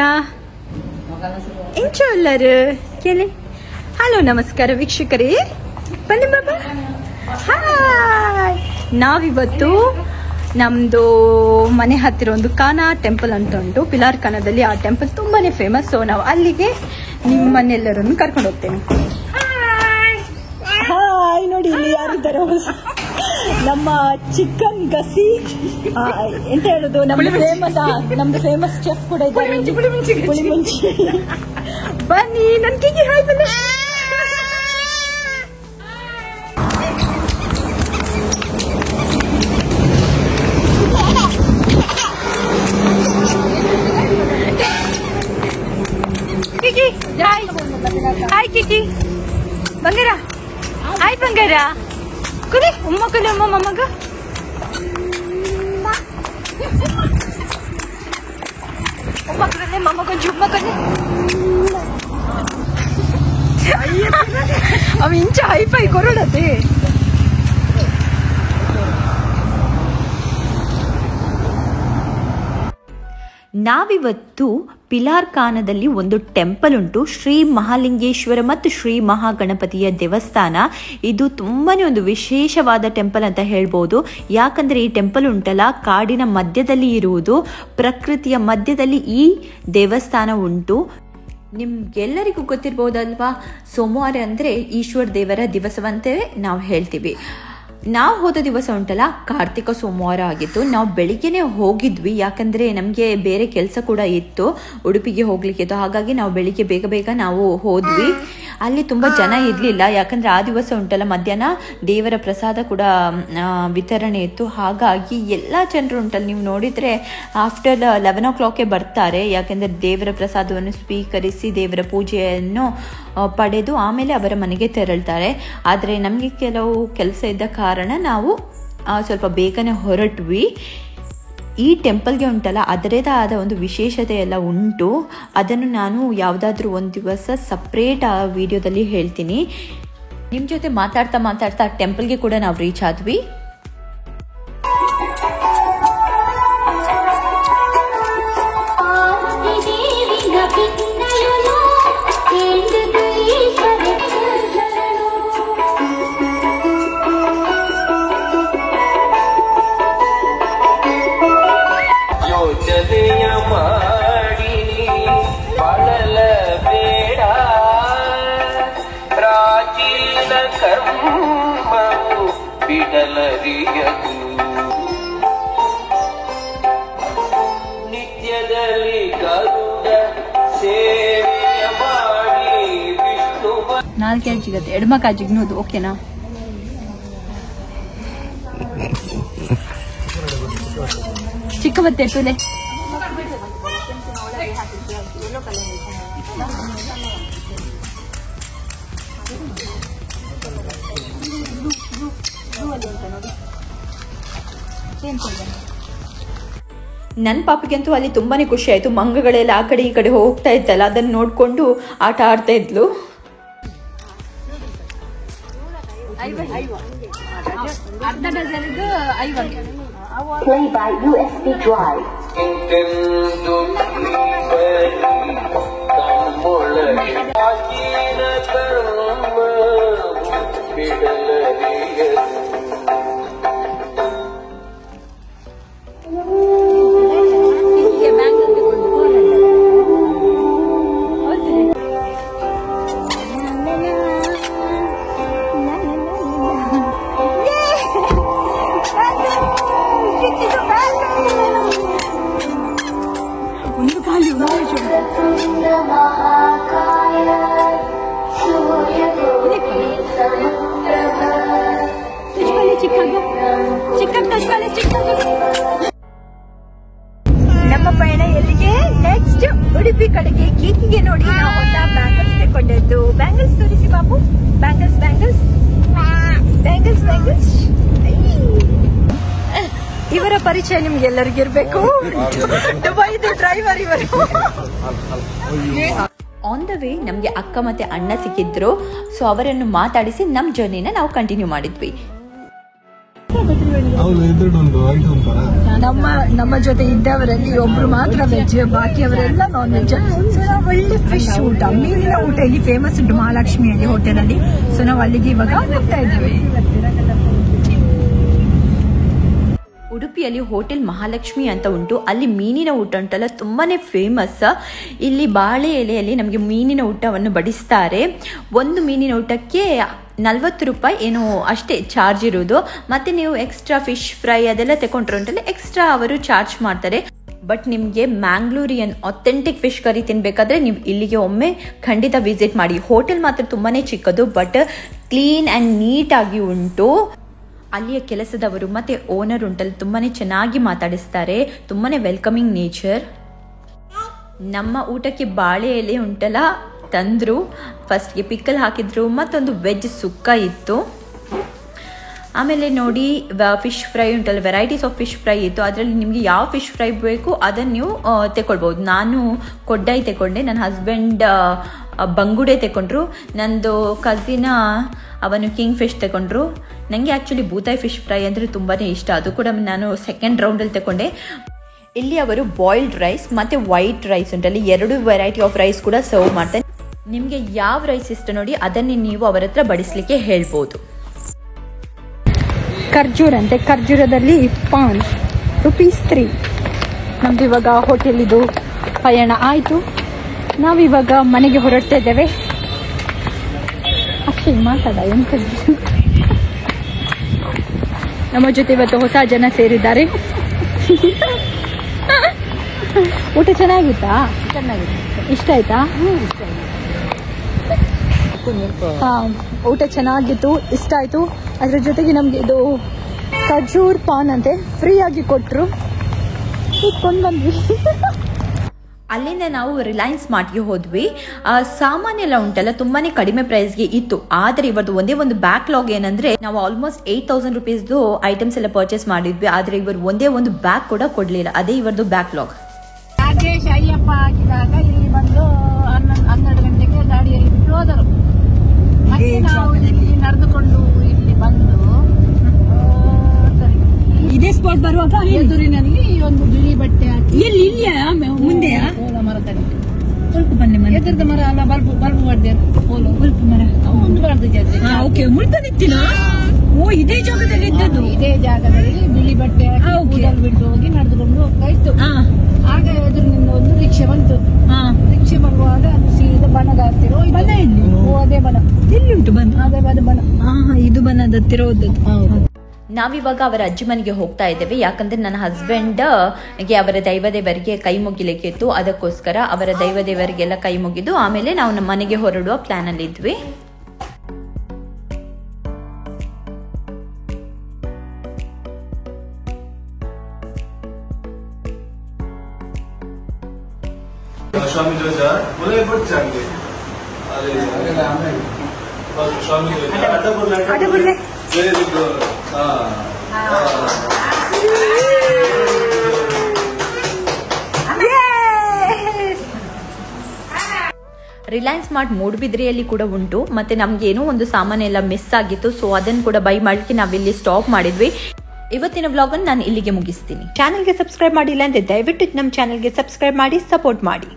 ಬಂಗಾರ ಎಂಚೋಲ್ಲರು ಕೇಳಿ. ಹಲೋ ನಮಸ್ಕಾರ ವೀಕ್ಷಕರೇ, ಬನ್ನಿ ಬಾಬಾ. ಹಾಯ್, ನಾವಿವತ್ತು ನಮ್ಮದು ಮನೆ ಹತ್ತಿರ ಒಂದು ಕಾನಾ ಟೆಂಪಲ್ ಅಂತ ಉಂಟು, ಪಿಲಾರ್ ಕಾನಾದಲ್ಲಿ. ಆ ಟೆಂಪಲ್ ತುಂಬಾನೇ ಫೇಮಸ್. ಸೊ ನಾವು ಅಲ್ಲಿಗೆ ನಿಮ್ಮನ್ನೆಲ್ಲರನ್ನು ಕರ್ಕೊಂಡು ಹೋಗ್ತೇನೆ. ಹಾಯ್, ನೋಡಿ ಇಲ್ಲಿ ಯಾರಿದ್ದಾರೆ, ನಮ್ಮ ಚಿಕನ್ ಗಸಿ ಎಂತ ಹೇಳುದು, ನಮ್ದು ಫೇಮಸ್ ಚೆಫ್ ಕೂಡ ಇದ್ದಾರೆ, ಪುಳಿಮುಂಚಿ. ಬನ್ನಿ ನನ್ ಕಿಗಿ. ಹಾಯ್ ಬನ್ನಿ. ಕಿಗಿ ಹಾಯ್. ಹಾಯ್ ಕಿಗಿ. ಬಂಗಾರ ಹಾಯ್. ಬಂಗಾರ ಕುಡಿ. ಉಮ್ಮ ಕುಲಿ. ಉಮ್ಮ ಮಮ್ಮಗ ಉಮ್ಮ ಕುಲಿ. ಮಮ್ಮ ಕೊಂಚ ಉಮ್ಮ ಕುಲಿ. ಅವ ಇಂಚ ಹೈಫೈ ಕೊರಡತೆ. ನಾವಿವತ್ತು ಪಿಲಾರ್ ಕಾನದಲ್ಲಿ ಒಂದು ಟೆಂಪಲ್ ಉಂಟು, ಶ್ರೀ ಮಹಾಲಿಂಗೇಶ್ವರ ಮತ್ತು ಶ್ರೀ ಮಹಾಗಣಪತಿಯ ದೇವಸ್ಥಾನ. ಇದು ತುಂಬಾನೇ ಒಂದು ವಿಶೇಷವಾದ ಟೆಂಪಲ್ ಅಂತ ಹೇಳ್ಬೋದು. ಯಾಕಂದ್ರೆ ಈ ಟೆಂಪಲ್ ಉಂಟಲ್ಲ, ಕಾಡಿನ ಮಧ್ಯದಲ್ಲಿ ಇರುವುದು, ಪ್ರಕೃತಿಯ ಮಧ್ಯದಲ್ಲಿ ಈ ದೇವಸ್ಥಾನ ಉಂಟು. ನಿಮ್ಗೆಲ್ಲರಿಗೂ ಗೊತ್ತಿರ್ಬೋದಲ್ವಾ, ಸೋಮವಾರ ಅಂದ್ರೆ ಈಶ್ವರ ದೇವರ ದಿವಸವಂತೆ ನಾವು ಹೇಳ್ತೀವಿ. ನಾವು ಹೋದ ದಿವಸ ಉಂಟಲ್ಲ, ಕಾರ್ತಿಕ ಸೋಮವಾರ ಆಗಿತ್ತು. ನಾವು ಬೆಳಿಗ್ಗೆನೆ ಹೋಗಿದ್ವಿ, ಯಾಕಂದ್ರೆ ನಮಗೆ ಬೇರೆ ಕೆಲಸ ಕೂಡ ಇತ್ತು, ಉಡುಪಿಗೆ ಹೋಗ್ಲಿಕ್ಕಿತ್ತು. ಹಾಗಾಗಿ ನಾವು ಬೆಳಿಗ್ಗೆ ಬೇಗ ಬೇಗ ನಾವು ಹೋದ್ವಿ. ಅಲ್ಲಿ ತುಂಬಾ ಜನ ಇರ್ಲಿಲ್ಲ, ಯಾಕಂದ್ರೆ ಆ ದಿವಸ ಉಂಟಲ್ಲ ಮಧ್ಯಾಹ್ನ ದೇವರ ಪ್ರಸಾದ ಕೂಡ ವಿತರಣೆ ಇತ್ತು. ಹಾಗಾಗಿ ಎಲ್ಲ ಜನರು ಉಂಟಲ್ಲ, ನೀವು ನೋಡಿದ್ರೆ ಆಫ್ಟರ್ 11 o'clock ಬರ್ತಾರೆ. ಯಾಕಂದ್ರೆ ದೇವರ ಪ್ರಸಾದವನ್ನು ಸ್ವೀಕರಿಸಿ ದೇವರ ಪೂಜೆಯನ್ನು ಪಡೆದು ಆಮೇಲೆ ಅವರ ಮನೆಗೆ ತೆರಳ್ತಾರೆ. ಆದರೆ ನಮಗೆ ಕೆಲವು ಕೆಲಸ ಇದ್ದ ಕಾರಣ ನಾವು ಸ್ವಲ್ಪ ಬೇಗನೆ ಹೊರಟ್ವಿ. ಈ ಟೆಂಪಲ್ಗೆ ಉಂಟಲ್ಲ ಅದರದೇ ಆದ ಒಂದು ವಿಶೇಷತೆ ಎಲ್ಲ ಉಂಟು. ಅದನ್ನು ನಾನು ಯಾವುದಾದ್ರೂ ಒಂದು ದಿವಸ ಸಪ್ರೇಟ್ ಆ ವಿಡಿಯೋದಲ್ಲಿ ಹೇಳ್ತೀನಿ. ನಿಮ್ಮ ಜೊತೆ ಮಾತಾಡ್ತಾ ಟೆಂಪಲ್ಗೆ ಕೂಡ ನಾವು ರೀಚ್ ಆದ್ವಿ. ನಾಲ್ಕು ಸಿಗತ್ತೆ, ಎಡಮಕಾಜಿಗ್ನೋದು. ಓಕೆನಾ? ಚಿಕ್ಕ ಬತ್ತೆ ತುಲೆ. ನನ್ನ ಪಾಪಿಗಂತೂ ಅಲ್ಲಿ ತುಂಬಾನೇ ಖುಷಿ ಆಯ್ತು. ಮಂಗಗಳೆಲ್ಲ ಆ ಕಡೆ ಈ ಕಡೆ ಹೋಗ್ತಾ ಇತ್ತಲ್ಲ, ಅದನ್ನು ನೋಡ್ಕೊಂಡು ಆಟ ಆಡ್ತಾ ಇದ್ಲು. ಅರ್ಧ ಡಜನ್ದು 50. Play by USB drive. ನಮ್ಮ ಪಯಣ ಎಲ್ಲಿಗೆ? ನೆಕ್ಸ್ಟ್ ಉಡುಪಿ ಕಡೆಗೆ. ಕೇಕಿಗೆ ನೋಡಿ ನಾವು ಹೊಸ ಬ್ಯಾಂಗಲ್ಸ್ ತೆಕ್ಕೊಂಡದ್ದು. ಬ್ಯಾಂಗಲ್ಸ್ ತೋರಿಸಿ Babu. Bangles bangles bangles bangles. ಇವರ ಪರಿಚಯ ನಿಮ್ಗೆಲ್ಲರಿಗೂ ಇರ್ಬೇಕು. ದುಬೈದು ಡ್ರೈವರ್ ಇವರು. ಆನ್ ದ ವೇ ನಮ್ಗೆ ಅಕ್ಕ ಮತ್ತೆ ಅಣ್ಣ ಸಿಕ್ಕಿದ್ರು. ಸೊ ಅವರನ್ನು ಮಾತಾಡಿಸಿ ನಮ್ಮ ಜರ್ನಿನ ನಾವು ಕಂಟಿನ್ಯೂ ಮಾಡಿದ್ವಿ. ನಮ್ಮ ಜೊತೆ ಇದ್ದವರಲ್ಲಿ ಒಬ್ರು ಮಾತ್ರ ವೆಜ್, ಬಾಕಿಯವರೆಲ್ಲ ನಾನ್ ವೆಜ್. ಸೊ ನಾವು ಒಳ್ಳೆ ಫಿಶ್ ಊಟ, ಮೀನಿನ ಊಟ ಇಲ್ಲಿ ಫೇಮಸ್ ಉಂಟು ಮಹಾಲಕ್ಷ್ಮಿಯಲ್ಲಿ ಹೋಟೆಲ್ ಅಲ್ಲಿ. ಸೊ ನಾವು ಅಲ್ಲಿಗೆ ಇವಾಗ ಹೋಗ್ತಾ ಇದ್ದೇವೆ. ಉಡುಪಿಯಲ್ಲಿ ಹೋಟೆಲ್ ಮಹಾಲಕ್ಷ್ಮಿ ಅಂತ ಉಂಟು. ಅಲ್ಲಿ ಮೀನಿನ ಊಟ ಉಂಟಲ್ಲ ತುಂಬಾನೇ ಫೇಮಸ್. ಇಲ್ಲಿ ಬಾಳೆ ಎಲೆಯಲ್ಲಿ ನಮಗೆ ಮೀನಿನ ಊಟವನ್ನು ಬಡಿಸ್ತಾರೆ. ಒಂದು ಮೀನಿನ ಊಟಕ್ಕೆ 40 ರೂಪಾಯಿ ಏನೋ ಅಷ್ಟೇ ಚಾರ್ಜ್ ಇರೋದು. ಮತ್ತೆ ನೀವು ಎಕ್ಸ್ಟ್ರಾ ಫಿಶ್ ಫ್ರೈ ಅದೆಲ್ಲ ತಗೊಂಡ್ರೆ ಉಂಟಲ್ಲ ಎಕ್ಸ್ಟ್ರಾ ಅವರು ಚಾರ್ಜ್ ಮಾಡ್ತಾರೆ. ಬಟ್ ನಿಮಗೆ ಮ್ಯಾಂಗ್ಳೂರಿಯನ್ ಅಥೆಂಟಿಕ್ ಫಿಶ್ ಕರಿ ತಿನ್ಬೇಕಾದ್ರೆ ನೀವು ಇಲ್ಲಿಗೆ ಒಮ್ಮೆ ಖಂಡಿತ ವಿಸಿಟ್ ಮಾಡಿ. ಹೋಟೆಲ್ ಮಾತ್ರ ತುಂಬಾನೇ ಚಿಕ್ಕದು, ಬಟ್ ಕ್ಲೀನ್ ಅಂಡ್ ನೀಟ್ ಆಗಿ ಉಂಟು. ಅಲ್ಲಿಯ ಕೆಲಸದವರು ಮತ್ತೆ ಓನರ್ ಉಂಟಲ್ಲ ತುಂಬಾನೇ ಚೆನ್ನಾಗಿ ಮಾತಾಡಿಸ್ತಾರೆ. ತುಂಬಾನೇ ವೆಲ್ಕಮಿಂಗ್ ನೇಚರ್. ನಮ್ಮ ಊಟಕ್ಕೆ ಬಾಳೆ ಎಲೆ ಉಂಟಲ್ಲ ತಂದ್ರು. ಫಸ್ಟ್ಗೆ ಪಿಕ್ಕಲ್ ಹಾಕಿದ್ರು, ಮತ್ತೊಂದು ವೆಜ್ ಸುಕ್ಕ ಇತ್ತು. ಆಮೇಲೆ ನೋಡಿ ಫಿಶ್ ಫ್ರೈ ಉಂಟಲ್ಲ, ವೆರೈಟೀಸ್ ಆಫ್ ಫಿಶ್ ಫ್ರೈ ಇತ್ತು. ಅದರಲ್ಲಿ ನಿಮಗೆ ಯಾವ ಫಿಶ್ ಫ್ರೈ ಬೇಕು ಅದನ್ನು ನೀವು ತಗೊಳ್ಬೋದು. ನಾನು ಕೊಡ್ಡಾಯಿ ತಗೊಂಡೆ, ನನ್ನ ಹಸ್ಬೆಂಡ್ ಬಂಗುಡೆ ತಗೊಂಡ್ರು, ನಂದು ಕಸಿನ ಅವನು ಕಿಂಗ್ ಫಿಶ್ ತಗೊಂಡ್ರು. ನನಗೆ ಆ್ಯಕ್ಚುಲಿ ಬೂತಾಯಿ ಫಿಶ್ ಫ್ರೈ ಅಂದರೆ ತುಂಬಾ ಇಷ್ಟ. ಅದು ಕೂಡ ನಾನು ಸೆಕೆಂಡ್ ರೌಂಡಲ್ಲಿ ತಗೊಂಡೆ. ಇಲ್ಲಿ ಅವರು ಬಾಯ್ಲ್ಡ್ ರೈಸ್ ಮತ್ತು ವೈಟ್ ರೈಸ್ ಉಂಟಲ್ಲಿ 2 ವೆರೈಟಿ ಆಫ್ ರೈಸ್ ಕೂಡ ಸರ್ವ್ ಮಾಡ್ತಾರೆ. ನಿಮಗೆ ಯಾವ ರೈಸ್ ಇಷ್ಟ ನೋಡಿ ಅದನ್ನೇ ನೀವು ಅವರ ಹತ್ರ ಬಡಿಸ್ಲಿಕ್ಕೆ ಹೇಳ್ಬೋದು. ಖರ್ಜೂರ್ ಅಂತೆ, ಖರ್ಜೂರದಲ್ಲಿ ಪಾನ್ ₹3. ನಮ್ದು ಇವಾಗ ಹೋಟೆಲಿದು ಪಯಣ ಆಯಿತು. ನಾವಿವಾಗ ಮನೆಗೆ ಹೊರಡ್ತಾ ಇದ್ದೇವೆ. ಅಕ್ಷಯ್ ಮಾತಾಡ ಎಂತ. ನಮ್ಮ ಜೊತೆ ಇವತ್ತು ಹೊಸ ಜನ ಸೇರಿದ್ದಾರೆ. ಊಟ ಚೆನ್ನಾಗಿತ್ತಾ? ಇಷ್ಟ ಆಯ್ತಾ? ಊಟ ಚೆನ್ನಾಗಿತ್ತು, ಇಷ್ಟ ಆಯ್ತು. ಅದ್ರ ಜೊತೆಗೆ ನಮ್ಗೆ ಇದು ಖಜೂರ್ ಪಾನ್ ಅಂತೆ ಫ್ರೀ ಆಗಿ ಕೊಟ್ರು, ಇಟ್ಕೊಂಡು ಬಂದ್ವಿ. ಅಲ್ಲಿಂದ ನಾವು ರಿಲಯನ್ಸ್ ಮಾರ್ಟ್ಗೆ ಹೋದ್ವಿ. ಸಾಮಾನೆಲ್ಲ ಉಂಟಲ್ಲ ತುಂಬಾನೇ ಕಡಿಮೆ ಪ್ರೈಸ್ಗೆ ಇತ್ತು. ಆದರೆ ಇವತ್ತು ಒಂದೇ ಒಂದು ಬ್ಯಾಕ್ಲಾಗ್ ಏನಂದ್ರೆ, ನಾವು ಆಲ್ಮೋಸ್ಟ್ 8,000 ರೂಪೀಸ್ದು ಐಟಮ್ಸ್ ಎಲ್ಲ ಪರ್ಚೇಸ್ ಮಾಡಿದ್ವಿ. ಆದ್ರೆ ಇವರು ಒಂದೇ ಒಂದು ಬ್ಯಾಗ್ ಕೂಡ ಕೊಡ್ಲಿಲ್ಲ. ಅದೇ ಇವರದು ಬ್ಯಾಕ್ಲಾಗ್. ರಾಜೇಶ್ ಅಯ್ಯಪ್ಪ ಹಾಕಿದಾಗ ಇಲ್ಲಿ ಬಂದು 12 ಗಂಟೆಗೆ ಗಾಡಿಯಲ್ಲಿ ಬಿಟ್ಟು ಹೋದರು. ಮತ್ತೆ ನಾವು ಇಲ್ಲಿ ನಡೆದುಕೊಂಡು ಇಲ್ಲಿ ಬಂದು ಇದೇ ಸ್ಪಾಟ್ ಬರುವಾಗ ಎದುರಿನಲ್ಲಿ ಒಂದು ಬಿಳಿ ಬಟ್ಟೆ ಹಾಕಿ ಇಲ್ಲಿಯ ಮುಂದೆಯ ಮರದಲ್ಲಿ ಸ್ವಲ್ಪ ಬನ್ನಿ ಮನೆ ಎದುರದ ಮರ ಅಲ್ಲ, ಬಲ್ಬು ಮಾಡ್ದೇರು ಬಲ್ಬು ಮರ ಒಂದು ಬರ್ದಿದ್ದೆ. ಓಕೆ, ಮುಳ್ಕೊಂಡಿತ್ತಿನ. ಓ, ಇದೇ ಜಾಗದಲ್ಲಿ ಇದ್ದದ್ದು. ಇದೇ ಜಾಗದಲ್ಲಿ ಬಿಳಿ ಬಟ್ಟೆ ಹಾಕಿ ಬಿಟ್ಟು ಹೋಗಿ ನಡೆದುಕೊಂಡು ಹೋಗ್ತಾ ಇತ್ತು. ಆಗ ಎದುರಿನಿಂದ ಒಂದು ರಿಕ್ಷಾ ಬಂತು. ರಿಕ್ಷಾ ಬರುವಾಗ ಅದು ಸೀದಾ ಬನದ ಹತ್ತಿರ ಬನ. ಇಲ್ಲಿ ಅದೇ ಬನ ಎಲ್ಲಿ ಉಂಟು ಬನ? ಅದೇ ಬನ. ಇದು ಬನದ ಹತ್ತಿರ ಹೋದದ್ದು. ನಾವಿವಾಗ ಅವರ ಅಜ್ಜಿ ಮನೆಗೆ ಹೋಗ್ತಾ ಇದ್ದೇವೆ. ಯಾಕಂದ್ರೆ ನನ್ನ ಹಸ್ಬೆಂಡ್ ಗೆ ಅವರ ದೈವದೇವರಿಗೆ ಕೈ ಮುಗಿಲಿಕ್ಕೆ ಇತ್ತು. ಅದಕ್ಕೋಸ್ಕರ ಅವರ ದೈವದೇವರಿಗೆಲ್ಲ ಕೈ ಮುಗಿದು ಆಮೇಲೆ ನಾವು ನಮ್ಮ ಮನೆಗೆ ಹೊರಡುವ ಪ್ಲಾನ್ ಅಲ್ಲಿ ಇದ್ವಿ. ರಿಲಯನ್ಸ್ ಮಾರ್ಟ್ ಮೂಡುಬಿದ್ರೆಯಲ್ಲಿ ಕೂಡ ಉಂಟು. ಮತ್ತೆ ನಮ್ಗೆ ಏನೋ ಒಂದು ಸಾಮಾನೆಲ್ಲ ಮಿಸ್ ಆಗಿತ್ತು, ಸೊ ಅದನ್ನು ಕೂಡ ಬೈ ಮಾಡ್ಲಿಕ್ಕೆ ನಾವಿಲ್ಲಿ ಸ್ಟಾಪ್ ಮಾಡಿದ್ವಿ. ಇವತ್ತಿನ ವ್ಲಾಗ್ ಅನ್ನು ನಾನು ಇಲ್ಲಿಗೆ ಮುಗಿಸ್ತೀನಿ. ಚಾನೆಲ್ಗೆ ಸಬ್ಸ್ಕ್ರೈಬ್ ಮಾಡಿಲ್ಲ ಅಂದ್ರೆ ದಯವಿಟ್ಟು ನಮ್ಮ ಚಾನೆಲ್ಗೆ ಸಬ್ಸ್ಕ್ರೈಬ್ ಮಾಡಿ, ಸಪೋರ್ಟ್ ಮಾಡಿ.